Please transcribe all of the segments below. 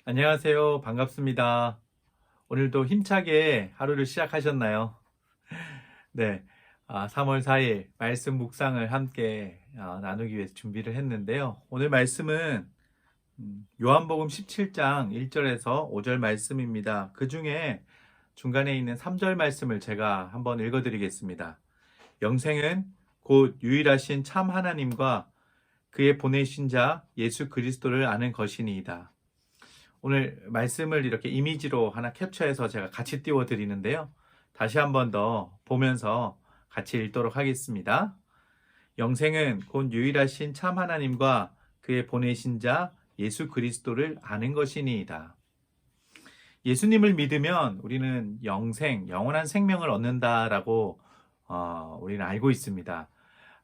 안녕하세요. 반갑습니다. 오늘도 힘차게 하루를 시작하셨나요? 네. 3월 4일 말씀 묵상을 함께 나누기 위해서 준비를 했는데요. 오늘 말씀은 요한복음 17장 1절에서 5절 말씀입니다. 그 중에 중간에 있는 3절 말씀을 제가 한번 읽어드리겠습니다. 영생은 곧 유일하신 참 하나님과 그의 보내신 자 예수 그리스도를 아는 것이니이다. 오늘 말씀을 이렇게 이미지로 하나 캡처해서 제가 같이 띄워드리는데요. 다시 한 번 더 보면서 같이 읽도록 하겠습니다. 영생은 곧 유일하신 참 하나님과 그의 보내신 자 예수 그리스도를 아는 것이니이다. 예수님을 믿으면 우리는 영원한 생명을 얻는다라고 우리는 알고 있습니다.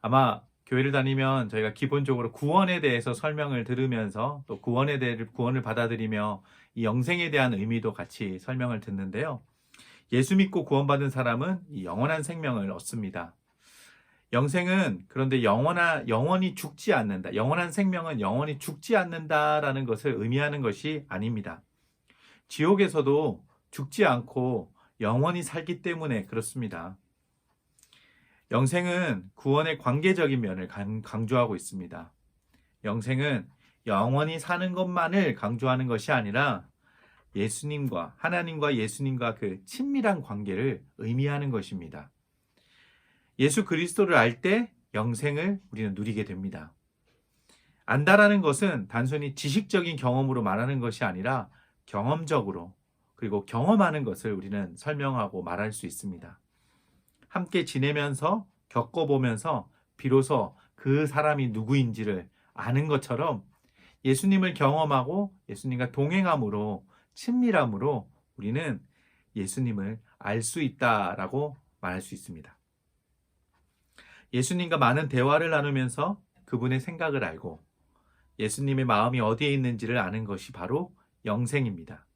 아마 교회를 다니면 저희가 기본적으로 구원에 대해서 설명을 들으면서 또 구원을 받아들이며 이 영생에 대한 의미도 같이 설명을 듣는데요. 예수 믿고 구원받은 사람은 이 영원한 생명을 얻습니다. 영생은 그런데 영원히 죽지 않는다. 영원한 생명은 영원히 죽지 않는다라는 것을 의미하는 것이 아닙니다. 지옥에서도 죽지 않고 영원히 살기 때문에 그렇습니다. 영생은 구원의 관계적인 면을 강조하고 있습니다. 영생은 영원히 사는 것만을 강조하는 것이 아니라 하나님과 예수님과 그 친밀한 관계를 의미하는 것입니다. 예수 그리스도를 알 때 영생을 우리는 누리게 됩니다. 안다라는 것은 단순히 지식적인 경험으로 말하는 것이 아니라 경험적으로 그리고 경험하는 것을 우리는 설명하고 말할 수 있습니다. 함께 지내면서 겪어보면서 비로소 그 사람이 누구인지를 아는 것처럼 예수님을 경험하고 예수님과 동행함으로 친밀함으로 우리는 예수님을 알 수 있다라고 말할 수 있습니다. 예수님과 많은 대화를 나누면서 그분의 생각을 알고 예수님의 마음이 어디에 있는지를 아는 것이 바로 영생입니다.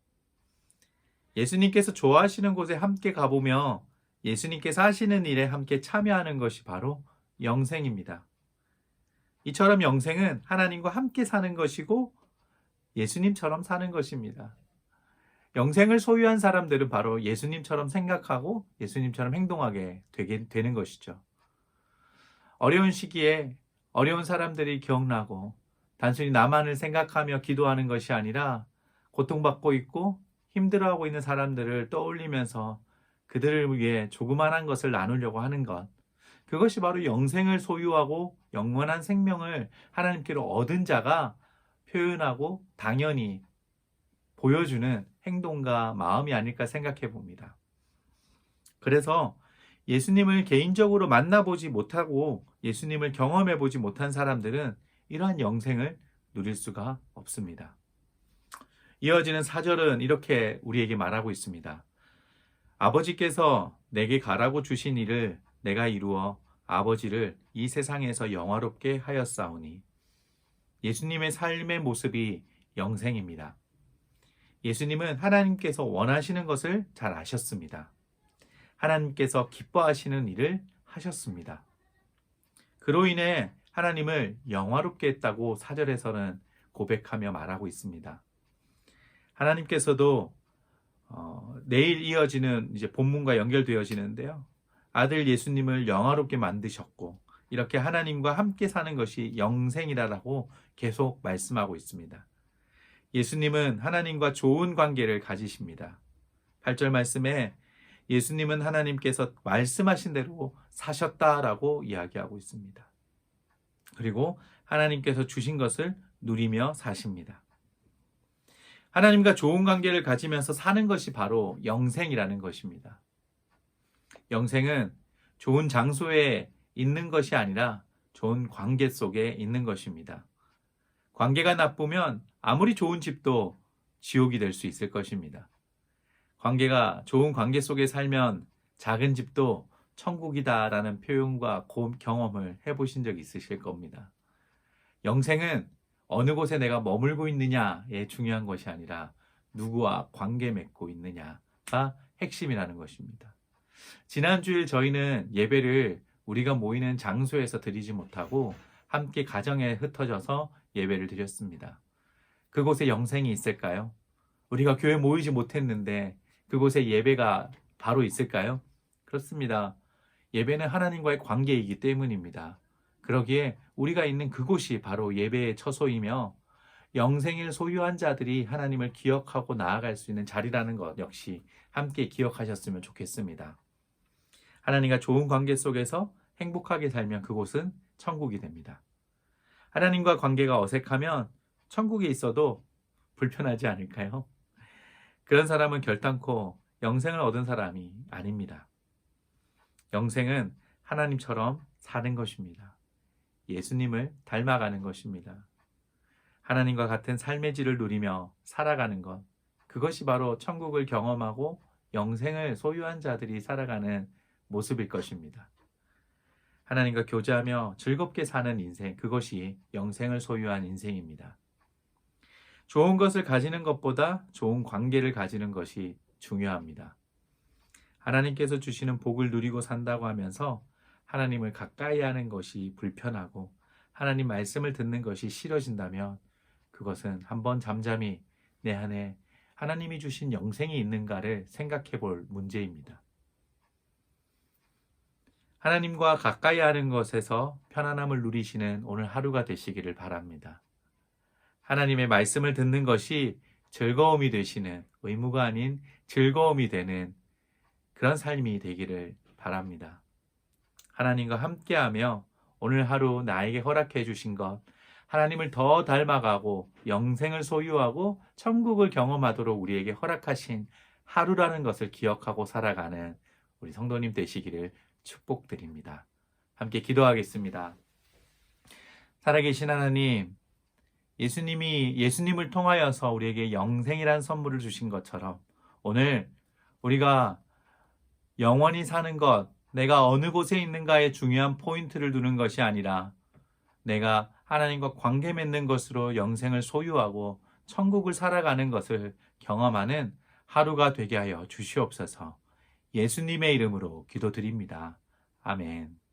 예수님께서 좋아하시는 곳에 함께 가보며 예수님께서 하시는 일에 함께 참여하는 것이 바로 영생입니다. 이처럼 영생은 하나님과 함께 사는 것이고 예수님처럼 사는 것입니다. 영생을 소유한 사람들은 바로 예수님처럼 생각하고 예수님처럼 행동하게 되는 것이죠. 어려운 시기에 어려운 사람들이 기억나고 단순히 나만을 생각하며 기도하는 것이 아니라 고통받고 있고 힘들어하고 있는 사람들을 떠올리면서 그들을 위해 조그만한 것을 나누려고 하는 것. 그것이 바로 영생을 소유하고 영원한 생명을 하나님께로 얻은 자가 표현하고 당연히 보여주는 행동과 마음이 아닐까 생각해 봅니다. 그래서 예수님을 개인적으로 만나보지 못하고 예수님을 경험해 보지 못한 사람들은 이러한 영생을 누릴 수가 없습니다. 이어지는 4절은 이렇게 우리에게 말하고 있습니다. 아버지께서 내게 가라고 주신 일을 내가 이루어 아버지를 이 세상에서 영화롭게 하였사오니. 예수님의 삶의 모습이 영생입니다. 예수님은 하나님께서 원하시는 것을 잘 아셨습니다. 하나님께서 기뻐하시는 일을 하셨습니다. 그로 인해 하나님을 영화롭게 했다고 4절에서는 고백하며 말하고 있습니다. 하나님께서도 내일 이어지는 이제 본문과 연결되어지는데요. 아들 예수님을 영화롭게 만드셨고 이렇게 하나님과 함께 사는 것이 영생이라고 계속 말씀하고 있습니다. 예수님은 하나님과 좋은 관계를 가지십니다. 8절 말씀에 예수님은 하나님께서 말씀하신 대로 사셨다라고 이야기하고 있습니다. 그리고 하나님께서 주신 것을 누리며 사십니다. 하나님과 좋은 관계를 가지면서 사는 것이 바로 영생이라는 것입니다. 영생은 좋은 장소에 있는 것이 아니라 좋은 관계 속에 있는 것입니다. 관계가 나쁘면 아무리 좋은 집도 지옥이 될 수 있을 것입니다. 좋은 관계 속에 살면 작은 집도 천국이다라는 표현과 경험을 해보신 적 있으실 겁니다. 영생은 어느 곳에 내가 머물고 있느냐에 중요한 것이 아니라 누구와 관계 맺고 있느냐가 핵심이라는 것입니다. 지난주일 저희는 예배를 우리가 모이는 장소에서 드리지 못하고 함께 가정에 흩어져서 예배를 드렸습니다. 그곳에 영생이 있을까요? 우리가 교회 모이지 못했는데 그곳에 예배가 바로 있을까요? 그렇습니다. 예배는 하나님과의 관계이기 때문입니다. 그러기에 우리가 있는 그곳이 바로 예배의 처소이며 영생을 소유한 자들이 하나님을 기억하고 나아갈 수 있는 자리라는 것 역시 함께 기억하셨으면 좋겠습니다. 하나님과 좋은 관계 속에서 행복하게 살면 그곳은 천국이 됩니다. 하나님과 관계가 어색하면 천국에 있어도 불편하지 않을까요? 그런 사람은 결단코 영생을 얻은 사람이 아닙니다. 영생은 하나님처럼 사는 것입니다. 예수님을 닮아가는 것입니다. 하나님과 같은 삶의 질을 누리며 살아가는 것, 그것이 바로 천국을 경험하고 영생을 소유한 자들이 살아가는 모습일 것입니다. 하나님과 교제하며 즐겁게 사는 인생, 그것이 영생을 소유한 인생입니다. 좋은 것을 가지는 것보다 좋은 관계를 가지는 것이 중요합니다. 하나님께서 주시는 복을 누리고 산다고 하면서 하나님을 가까이 하는 것이 불편하고 하나님 말씀을 듣는 것이 싫어진다면 그것은 한번 잠잠히 내 안에 하나님이 주신 영생이 있는가를 생각해 볼 문제입니다. 하나님과 가까이 하는 것에서 편안함을 누리시는 오늘 하루가 되시기를 바랍니다. 하나님의 말씀을 듣는 것이 즐거움이 되시는, 의무가 아닌 즐거움이 되는 그런 삶이 되기를 바랍니다. 하나님과 함께하며 오늘 하루 나에게 허락해 주신 것, 하나님을 더 닮아가고 영생을 소유하고 천국을 경험하도록 우리에게 허락하신 하루라는 것을 기억하고 살아가는 우리 성도님 되시기를 축복드립니다. 함께 기도하겠습니다. 살아계신 하나님, 예수님을 통하여서 우리에게 영생이란 선물을 주신 것처럼 오늘 우리가 영원히 사는 것, 내가 어느 곳에 있는가에 중요한 포인트를 두는 것이 아니라 내가 하나님과 관계 맺는 것으로 영생을 소유하고 천국을 살아가는 것을 경험하는 하루가 되게 하여 주시옵소서. 예수님의 이름으로 기도드립니다. 아멘.